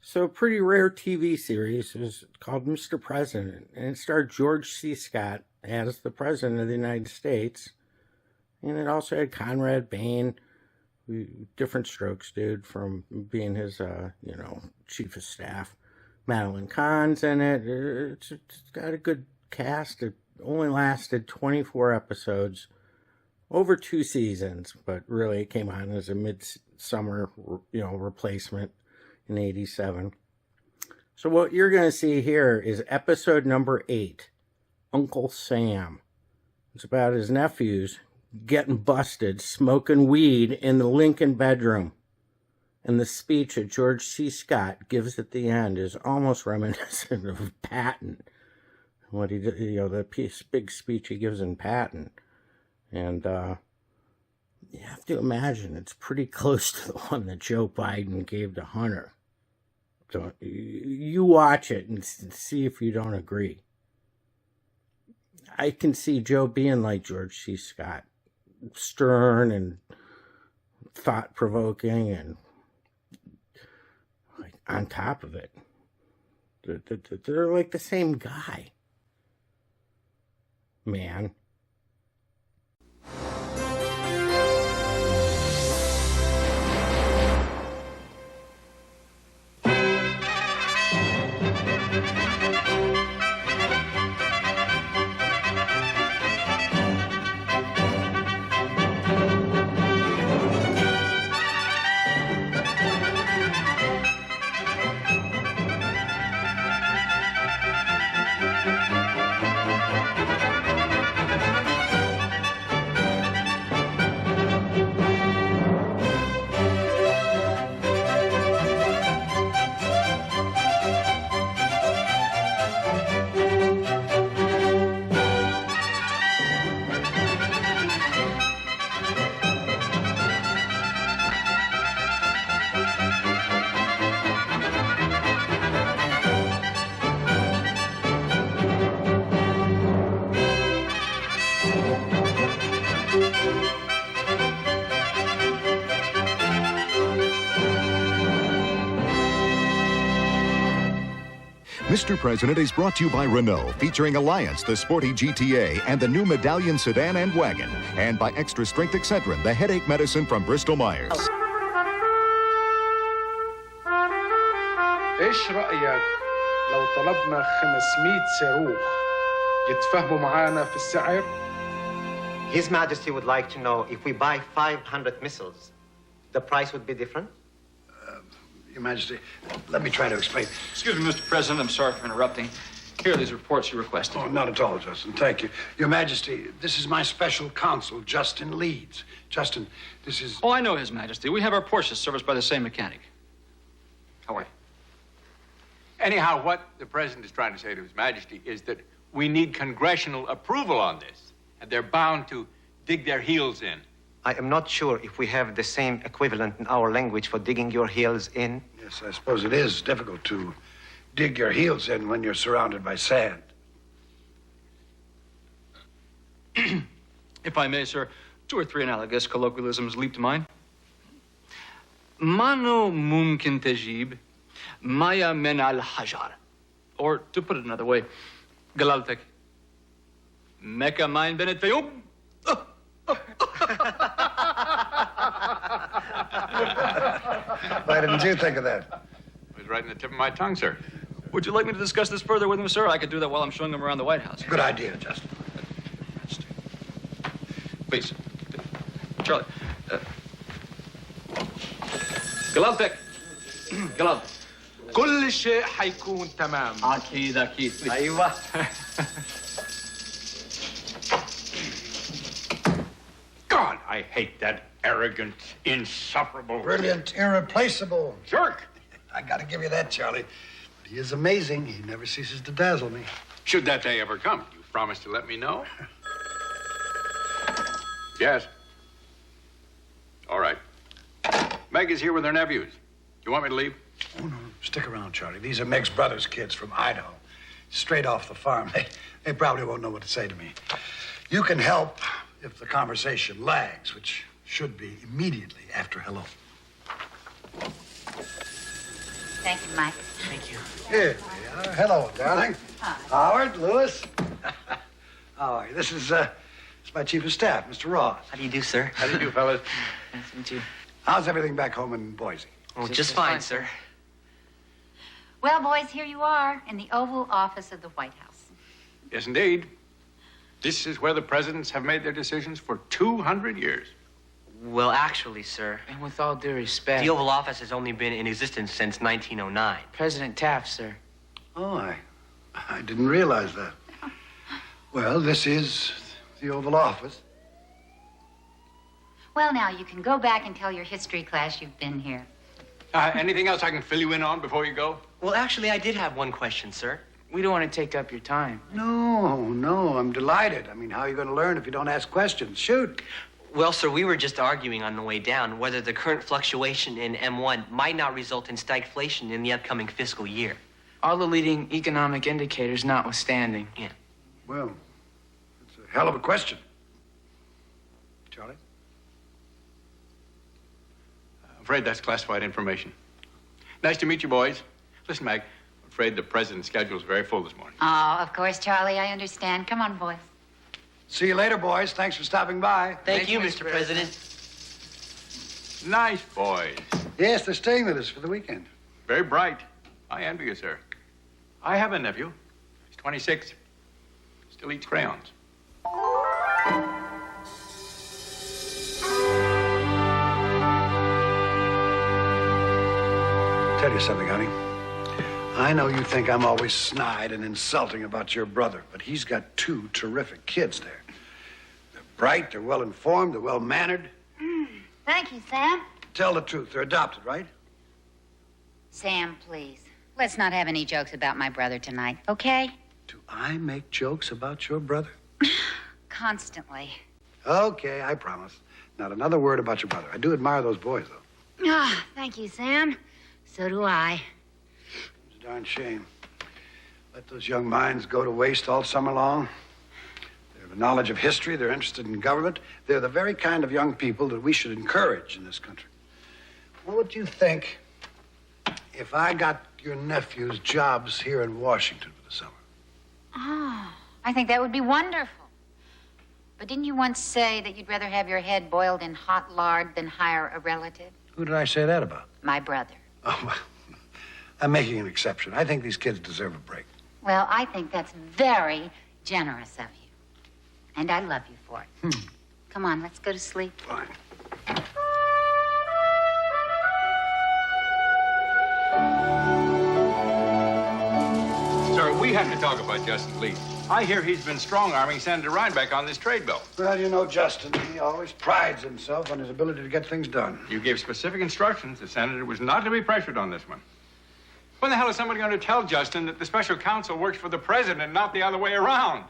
So a pretty rare TV series is called Mr. President, and it starred George C. Scott as the President of the United States. And it also had Conrad Bain, different strokes, dude, from being his, chief of staff. Madeline Kahn's in it. It's got a good cast. It only lasted 24 episodes, over 2 seasons, but really it came on as a midsummer, replacement in 87. So what you're going to see here is episode number 8, Uncle Sam. It's about his nephews getting busted smoking weed in the Lincoln bedroom. And the speech that George C. Scott gives at the end is almost reminiscent of Patton. What he did, the big speech he gives in Patton. And you have to imagine it's pretty close to the one that Joe Biden gave to Hunter. So you watch it and see if you don't agree. I can see Joe being like George C. Scott, stern and thought-provoking and like on top of it. They're like the same guy. Man. Mr. President is brought to you by Renault, featuring Alliance, the sporty GTA, and the new Medallion sedan and wagon. And by Extra Strength Excedrin, the headache medicine from Bristol-Myers. ايش رأيك لو طلبنا 500 صاروخ يتفاهموا معانا في السعر؟ His Majesty would like to know if we buy 500 missiles, the price would be different? Your Majesty, let me try to explain. Excuse me, Mr. President. I'm sorry for interrupting. Here are these reports you requested. Oh, not at all, Justin. Thank you. Your Majesty, this is my special counsel, Justin Leeds. Justin, this is... Oh, I know, His Majesty. We have our Porsches serviced by the same mechanic. How are you? Anyhow, what the President is trying to say to His Majesty is that we need congressional approval on this, and they're bound to dig their heels in. I am not sure if we have the same equivalent in our language for digging your heels in. Yes, I suppose it is difficult to dig your heels in when you're surrounded by sand. If I may, sir, 2 or 3 analogous colloquialisms leap to mind. Mano mumkin tajib, maya min al hajar. Or, to put it another way, galaltek. Mecca mein benet fayub. Why didn't you think of that? It was right in the tip of my tongue, sir. Would you like me to discuss this further with him, sir? I could do that while I'm showing him around the White House. Good idea, Justin. Please. Charlie. Galaltek. Galal. كل شيء حيكون تمام. أكيد أكيد. أيوة. God, I hate that arrogant, insufferable... Brilliant, irreplaceable. jerk. I gotta give you that, Charlie. But he is amazing. He never ceases to dazzle me. Should that day ever come, you promise to let me know? Yes. All right. Meg is here with her nephews. You want me to leave? Oh, no, stick around, Charlie. These are Meg's brother's kids from Idaho. Straight off the farm. They probably won't know what to say to me. You can help if the conversation lags, which should be immediately after hello. Thank you, Mike. Thank you. Here we are. Hello, darling. Hi. Howard, Lewis. How are you? This is my chief of staff, Mr. Ross. How do you do, sir? How do you do, fellas? Nice to meet you. How's everything back home in Boise? Oh, just fine, sir. Well, boys, here you are in the Oval Office of the White House. Yes, indeed. This is where the presidents have made their decisions for 200 years. Well, actually, sir, And with all due respect, the Oval Office has only been in existence since 1909. President Taft, sir. Oh, I didn't realize that. Well, this is the Oval Office. Well, now, you can go back and tell your history class you've been here. Anything else I can fill you in on before you go? Well, actually, I did have one question, sir. We don't want to take up your time. No, I'm delighted. I mean, how are you going to learn if you don't ask questions? Shoot. Well, sir, we were just arguing on the way down whether the current fluctuation in M1 might not result in stagflation in the upcoming fiscal year. All the leading economic indicators notwithstanding. Yeah. Well, it's a hell of a question. Charlie? I'm afraid that's classified information. Nice to meet you, boys. Listen, Mag, I'm afraid the president's schedule is very full this morning. Oh, of course, Charlie, I understand. Come on, boys. See you later, boys. Thanks for stopping by. Thank you, Mr. President. Nice boys. Yes, they're staying with us for the weekend. Very bright. I envy you, sir. I have a nephew. He's 26. Still eats crayons. Tell you something, honey. I know you think I'm always snide and insulting about your brother, but he's got two terrific kids there. They're bright, they're well-informed, they're well-mannered. Thank you, Sam. Tell the truth, they're adopted, right? Sam, please. Let's not have any jokes about my brother tonight, okay? Do I make jokes about your brother? Constantly. Okay, I promise. Not another word about your brother. I do admire those boys, though. Ah, thank you, Sam. So do I. It's a darn shame. Let those young minds go to waste all summer long. They have a knowledge of history. They're interested in government. They're the very kind of young people that we should encourage in this country. What would you think if I got your nephews jobs here in Washington for the summer? Oh, I think that would be wonderful. But didn't you once say that you'd rather have your head boiled in hot lard than hire a relative? Who did I say that about? My brother. Oh, well, I'm making an exception. I think these kids deserve a break. Well, I think that's very generous of you. And I love you for it. Come on, let's go to sleep. Fine. Sir, we have to talk about Justin Lee. I hear he's been strong-arming Senator Reinbeck on this trade bill. Well, you know, Justin, he always prides himself on his ability to get things done. You gave specific instructions. The senator was not to be pressured on this one. When the hell is somebody going to tell Justin that the special counsel works for the president, not the other way around?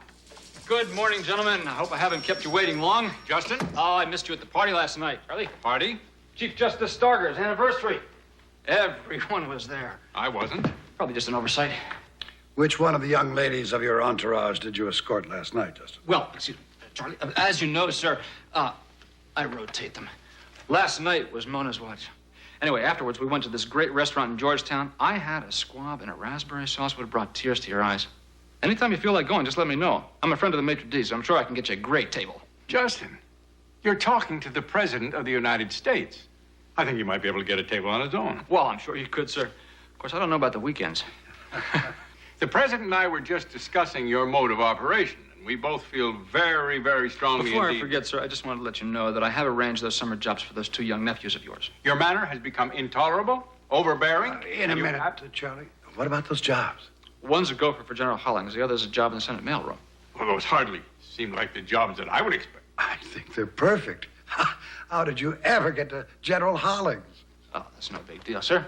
Good morning, gentlemen. I hope I haven't kept you waiting long. Justin? Oh, I missed you at the party last night. Charlie? Party? Chief Justice Starger's anniversary. Everyone was there. I wasn't. Probably just an oversight. Which one of the young ladies of your entourage did you escort last night, Justin? Well, excuse me, Charlie, as you know, sir, I rotate them. Last night was Mona's watch. Anyway, afterwards, we went to this great restaurant in Georgetown. I had a squab and a raspberry sauce would have brought tears to your eyes. Anytime you feel like going, just let me know. I'm a friend of the maitre d', so I'm sure I can get you a great table. Justin, you're talking to the president of the United States. I think you might be able to get a table on his own. Well, I'm sure you could, sir. Of course, I don't know about the weekends. The president and I were just discussing your mode of operation, and we both feel very, very strongly Before indeed. I forget, sir, I just wanted to let you know that I have arranged those summer jobs for those two young nephews of yours. Your manner has become intolerable, overbearing. In a minute, Charlie. What about those jobs? One's a gopher for General Hollings. The other's a job in the Senate mailroom. Well, those hardly seem like the jobs that I would expect. I think they're perfect. How did you ever get to General Hollings? Oh, that's no big deal, sir.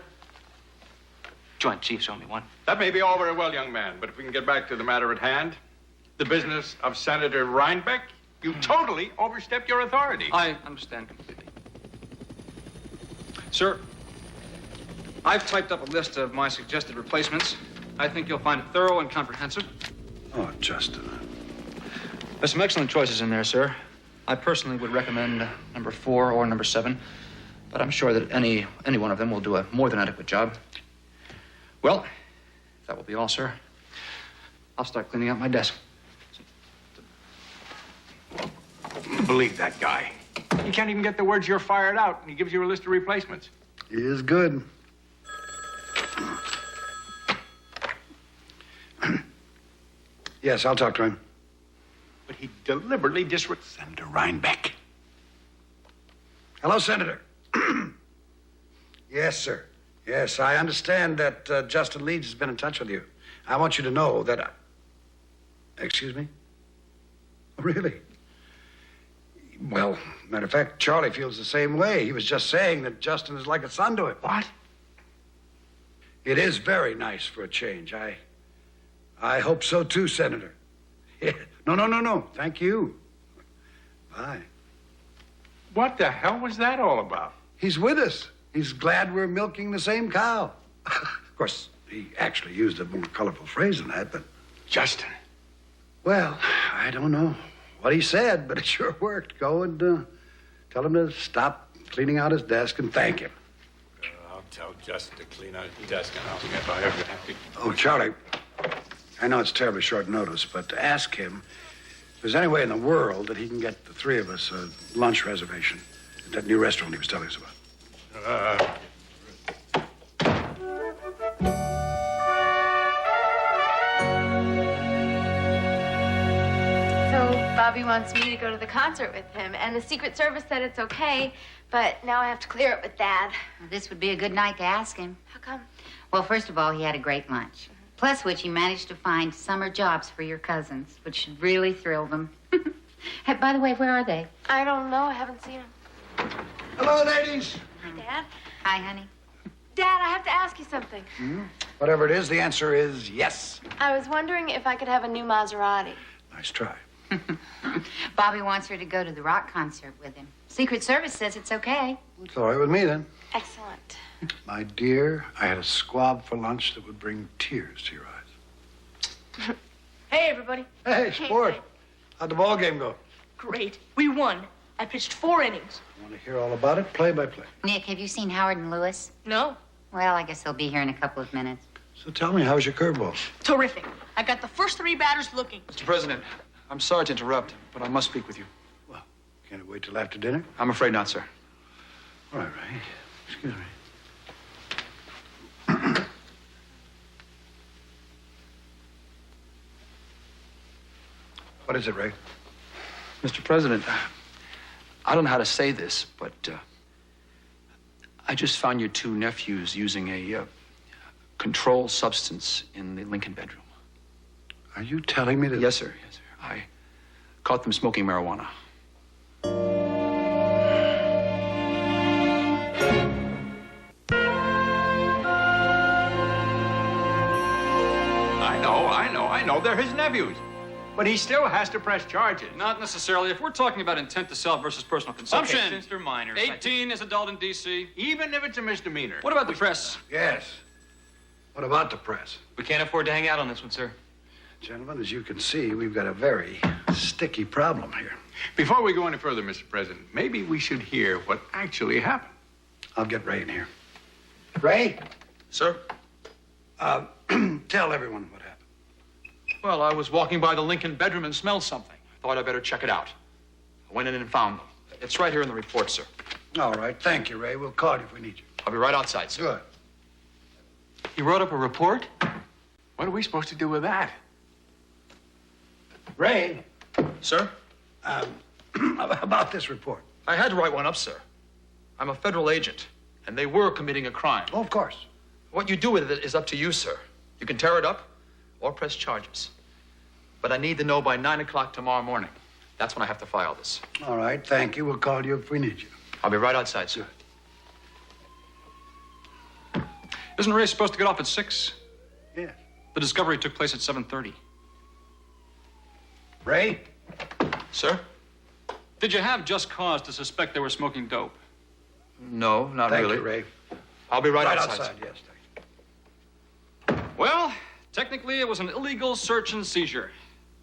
Joint Chiefs owe me one. That may be all very well, young man, but if we can get back to the matter at hand, the business of Senator Reinbeck, you totally overstepped your authority. I understand completely. Sir, I've typed up a list of my suggested replacements. I think you'll find it thorough and comprehensive. Oh, Justin. There's some excellent choices in there, sir. I personally would recommend number 4 or number 7, but I'm sure that any one of them will do a more than adequate job. Well, that will be all, sir. I'll start cleaning out my desk. Believe that guy. You can't even get the words "you're fired" out, and he gives you a list of replacements. He is good. Yes, I'll talk to him. But he deliberately disregarded Senator Rhinebeck. Hello, Senator. Yes, sir. Yes, I understand that Justin Leeds has been in touch with you. I want you to know that Excuse me? Really? Well, matter of fact, Charlie feels the same way. He was just saying that Justin is like a son to him. What? It is very nice for a change. I hope so too, Senator. Yeah. No. Thank you. Bye. What the hell was that all about? He's with us. He's glad we're milking the same cow. Of course, he actually used a more colorful phrase than that, but... Justin. Well, I don't know what he said, but it sure worked. Go and tell him to stop cleaning out his desk and thank him. I'll tell Justin to clean out his desk, and I'll see if I ever have to... Oh, Charlie, I know it's terribly short notice, but ask him if there's any way in the world that he can get the three of us a lunch reservation at that new restaurant he was telling us about. Bobby wants me to go to the concert with him, and the Secret Service said it's okay, but now I have to clear it with Dad. Well, this would be a good night to ask him. How come? Well, first of all, he had a great lunch. Plus which he managed to find summer jobs for your cousins, which should really thrill them. Hey, by the way, where are they? I don't know. I haven't seen them. Hello, ladies. Hi, Dad. Hi, honey. Dad, I have to ask you something. Whatever it is, the answer is yes. I was wondering if I could have a new Maserati. Nice try. Bobby wants her to go to the rock concert with him. Secret Service says it's okay. It's all right with me, then. Excellent. My dear, I had a squab for lunch that would bring tears to your eyes. Hey, everybody. Hey, sport. How'd the ball game go? Great. We won. I pitched 4 innings. Want to hear all about it? Play by play. Nick, have you seen Howard and Lewis? No. Well, I guess they'll be here in a couple of minutes. So tell me, how's your curveball? Terrific. I got the first 3 batters looking. Mr. President, I'm sorry to interrupt, but I must speak with you. Well, can't it wait till after dinner? I'm afraid not, sir. All right, Ray. Excuse me. What is it, Ray? Mr. President, I don't know how to say this, but I just found your 2 nephews using a controlled substance in the Lincoln bedroom. Are you telling me that... Yes, sir. Yes, sir. I caught them smoking marijuana. I know. They're his nephews. But he still has to press charges. Not necessarily. If we're talking about intent to sell versus personal consumption. Okay, since they're minors. 18 is adult in D.C. Even if it's a misdemeanor. What about the press? Yes. What about the press? We can't afford to hang out on this one, sir. Gentlemen, as you can see, we've got a very sticky problem here. Before we go any further, Mr. President, maybe we should hear what actually happened. I'll get Ray in here. Ray? Sir? Tell everyone what happened. Well, I was walking by the Lincoln bedroom and smelled something. Thought I'd better check it out. I went in and found them. It's right here in the report, sir. All right. Thank you, Ray. We'll call you if we need you. I'll be right outside, sir. Good. You wrote up a report? What are we supposed to do with that? Ray? Sir? About this report. I had to write one up, sir. I'm a federal agent, and they were committing a crime. Oh, of course. What you do with it is up to you, sir. You can tear it up or press charges. But I need to know by 9 o'clock tomorrow morning. That's when I have to file this. All right. Thank you. We'll call you if we need you. I'll be right outside, sir. Isn't Ray supposed to get off at 6? Yeah. The discovery took place at 7:30. Ray? Sir? Did you have just cause to suspect they were smoking dope? No, not Thank really. you, Ray. I'll be right outside. outside. Yes, thank you. Well, technically, it was an illegal search and seizure.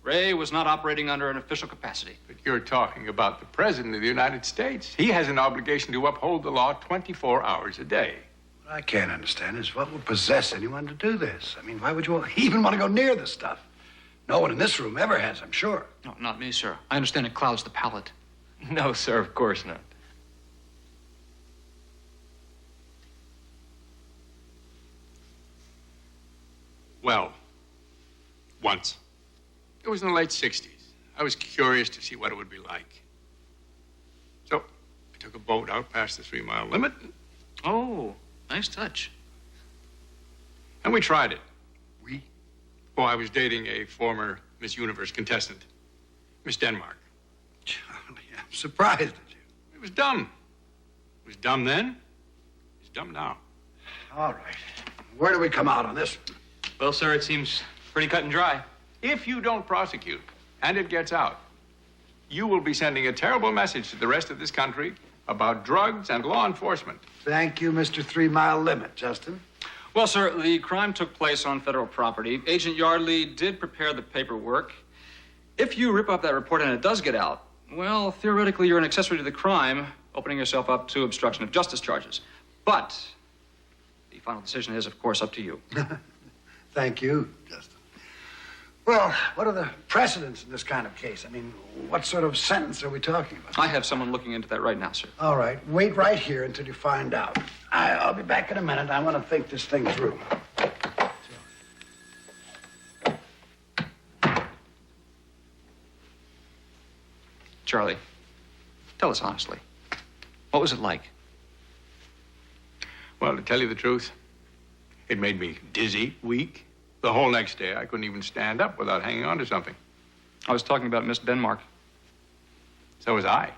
Ray was not operating under an official capacity. But you're talking about the President of the United States. He has an obligation to uphold the law 24 hours a day. What I can't understand is what would possess anyone to do this? I mean, why would you even want to go near this stuff? No one in this room ever has, I'm sure. No, not me, sir. I understand it clouds the palate. No, sir, of course not. Well, once. It was in the late 60s. I was curious to see what it would be like. So I took a boat out past the 3-mile limit. Oh, nice touch. And we tried it. We? Oh, I was dating a former Miss Universe contestant, Miss Denmark. Charlie, I'm surprised at you. It was dumb. It was dumb then. It's dumb now. All right. Where do we come out on this? Well, sir, it seems pretty cut and dry. If you don't prosecute, and it gets out, you will be sending a terrible message to the rest of this country about drugs and law enforcement. Thank you, Mr. 3-mile limit, Justin. Well, sir, the crime took place on federal property. Agent Yardley did prepare the paperwork. If you rip up that report and it does get out, well, theoretically, you're an accessory to the crime, opening yourself up to obstruction of justice charges. But the final decision is, of course, up to you. Thank you, Justin. Well, what are the precedents in this kind of case? I mean, what sort of sentence are we talking about? I have someone looking into that right now, sir. All right. Wait right here until you find out. I'll be back in a minute. I want to think this thing through. Charlie, tell us honestly. What was it like? Well, to tell you the truth, it made me dizzy, weak. The whole next day, I couldn't even stand up without hanging on to something. I was talking about Miss Denmark. So was I.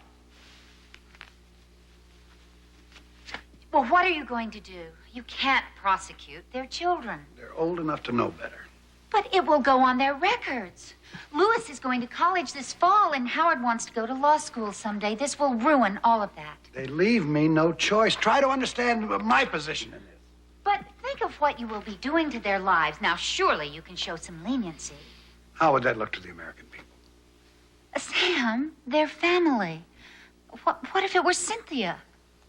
Well, what are you going to do? You can't prosecute. They're children. They're old enough to know better. But it will go on their records. Lewis is going to college this fall, and Howard wants to go to law school someday. This will ruin all of that. They leave me no choice. Try to understand my position in this. But think of what you will be doing to their lives. Now, surely you can show some leniency. How would that look to the American people? Sam, they're family. What if it were Cynthia?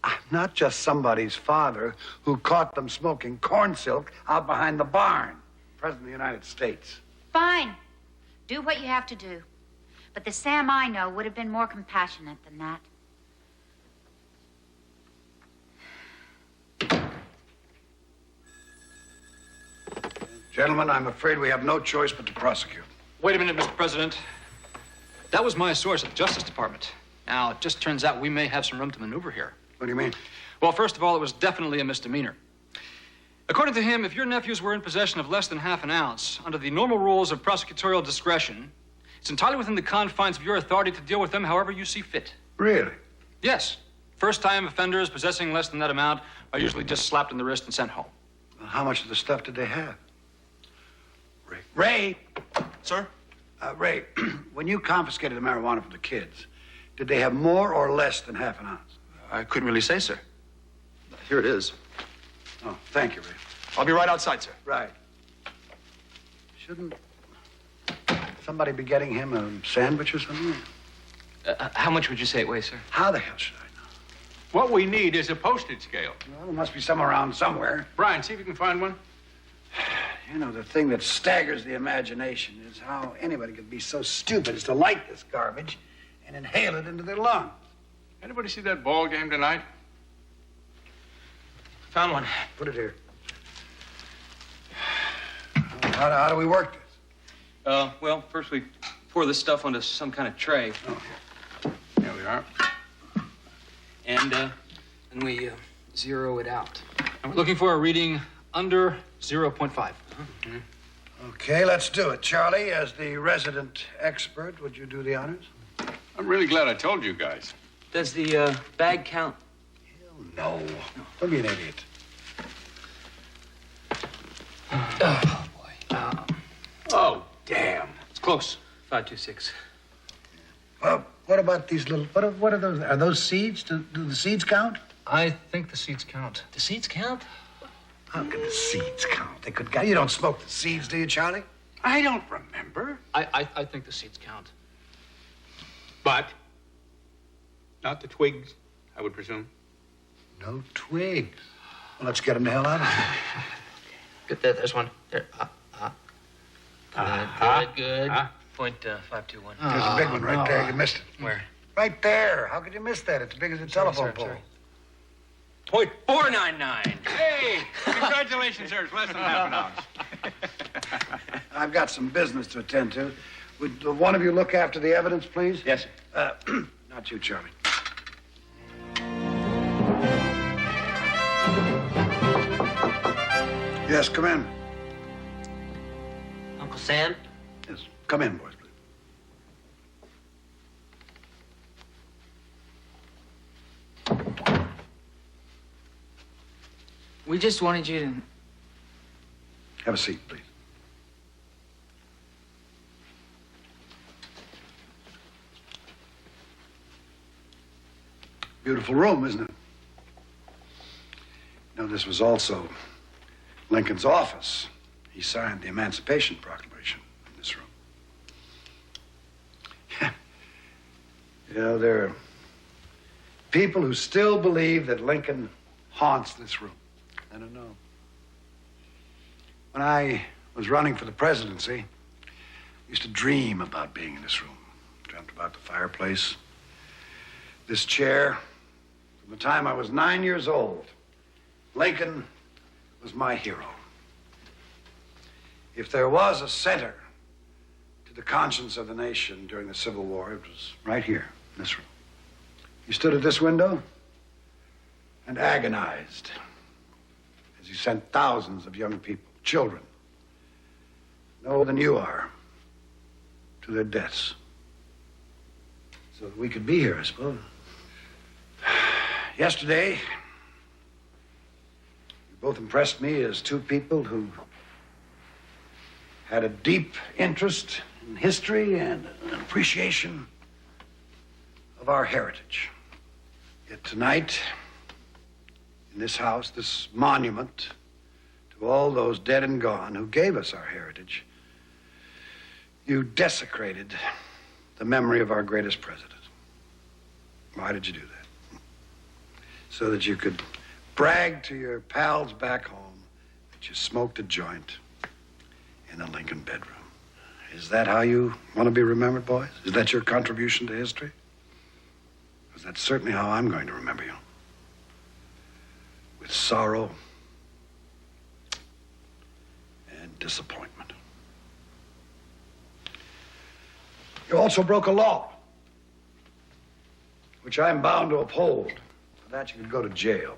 I'm not just somebody's father who caught them smoking corn silk out behind the barn. President of the United States. Fine. Do what you have to do. But the Sam I know would have been more compassionate than that. Gentlemen, I'm afraid we have no choice but to prosecute. Wait a minute, Mr. President. That was my source at the Justice Department. Now, it just turns out we may have some room to maneuver here. What do you mean? Well, first of all, it was definitely a misdemeanor. According to him, if your nephews were in possession of less than half an ounce, under the normal rules of prosecutorial discretion, it's entirely within the confines of your authority to deal with them however you see fit. Really? Yes. First-time offenders possessing less than that amount are usually just slapped in the wrist and sent home. Well, how much of the stuff did they have? Ray! Sir? Ray, when you confiscated the marijuana from the kids, did they have more or less than half an ounce? I couldn't really say, sir. Here it is. Oh, thank you, Ray. I'll be right outside, sir. Right. Shouldn't somebody be getting him a sandwich or something? How much would you say it weighs, sir? How the hell should I know? What we need is a postage scale. Well, there must be some around somewhere. Brian, see if you can find one. You know, the thing that staggers the imagination is how anybody could be so stupid as to light this garbage and inhale it into their lungs. Anybody see that ball game tonight? Found one. Put it here. How do we work this? Well, first we pour this stuff onto some kind of tray. Oh. There we are. And then we zero it out. And we're looking for a reading under 0.5. Okay, let's do it. Charlie, as the resident expert, would you do the honors? I'm really glad I told you guys. Does the bag count? No. Don't be an idiot. Oh, boy. Oh, damn. It's close. 526. Well, what about these little... What are those? Are those seeds? Do the seeds count? I think the seeds count. The seeds count? How can the seeds count? They could... You don't smoke the seeds, do you, Charlie? I don't remember. I think the seeds count. But not the twigs, I would presume. No twigs. Well, let's get him the hell out of here. Good, there's one. There. Good. Point 521. There's a big one right there. You missed it. Where? Right there. How could you miss that? It's as big as a telephone pole. Point 499. Hey, congratulations, sir. It's less than half an ounce. I've got some business to attend to. Would one of you look after the evidence, please? Yes, sir. Not you, Charlie. Yes, come in. Uncle Sam? Yes, come in, boys, please. We just wanted you to... Have a seat, please. Beautiful room, isn't it? You know, this was also Lincoln's office. He signed the Emancipation Proclamation in this room. You know, there are people who still believe that Lincoln haunts this room. I don't know. When I was running for the presidency, I used to dream about being in this room. Dreamt about the fireplace, this chair. From the time I was 9 years old, Lincoln was my hero. If there was a center to the conscience of the nation during the Civil War, it was right here, in this room. He stood at this window and agonized as he sent thousands of young people, children, no older than you are, to their deaths. So that we could be here, I suppose. Yesterday, you both impressed me as two people who had a deep interest in history and an appreciation of our heritage. Yet tonight, in this house, this monument to all those dead and gone who gave us our heritage, you desecrated the memory of our greatest president. Why did you do that? So that you could brag to your pals back home that you smoked a joint in a Lincoln bedroom. Is that how you want to be remembered, boys? Is that your contribution to history? Because that's certainly how I'm going to remember you. With sorrow and disappointment. You also broke a law, which I'm bound to uphold. For that, you could go to jail.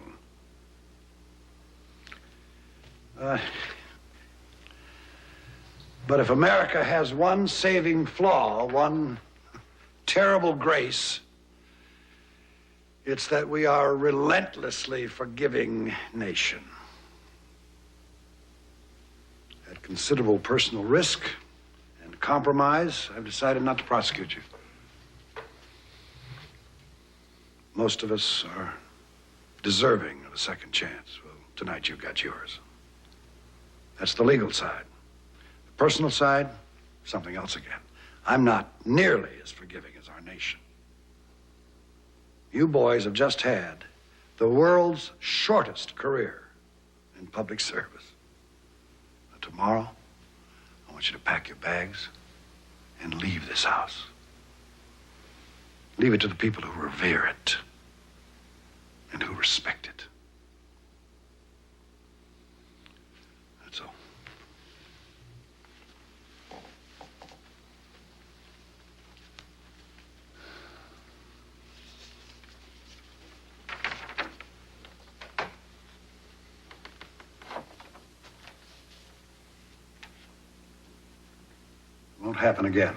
But if America has one saving flaw, one terrible grace, it's that we are a relentlessly forgiving nation. At considerable personal risk and compromise, I've decided not to prosecute you. Most of us are deserving of a second chance. Well, tonight you've got yours. That's the legal side. The personal side, something else again. I'm not nearly as forgiving as our nation. You boys have just had the world's shortest career in public service. But tomorrow, I want you to pack your bags and leave this house. Leave it to the people who revere it and who respect it. That's all. Won't happen again.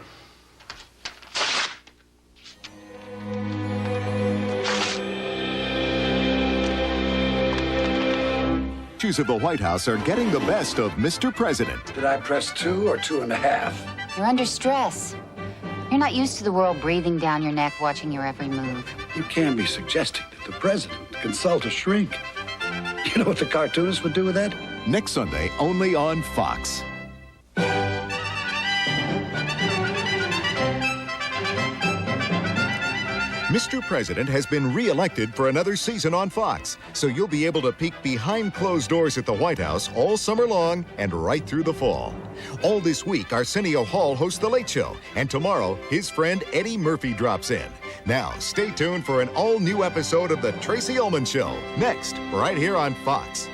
Issues of the White House are getting the best of Mr. President. Did I press 2 or 2.5? You're under stress. You're not used to the world breathing down your neck, watching your every move. You can't be suggesting that the president consult a shrink. You know what the cartoonists would do with that? Next Sunday, only on Fox. Mr. President has been re-elected for another season on Fox, so you'll be able to peek behind closed doors at the White House all summer long and right through the fall. All this week, Arsenio Hall hosts The Late Show, and tomorrow, his friend Eddie Murphy drops in. Now, stay tuned for an all-new episode of The Tracy Ullman Show, next, right here on Fox.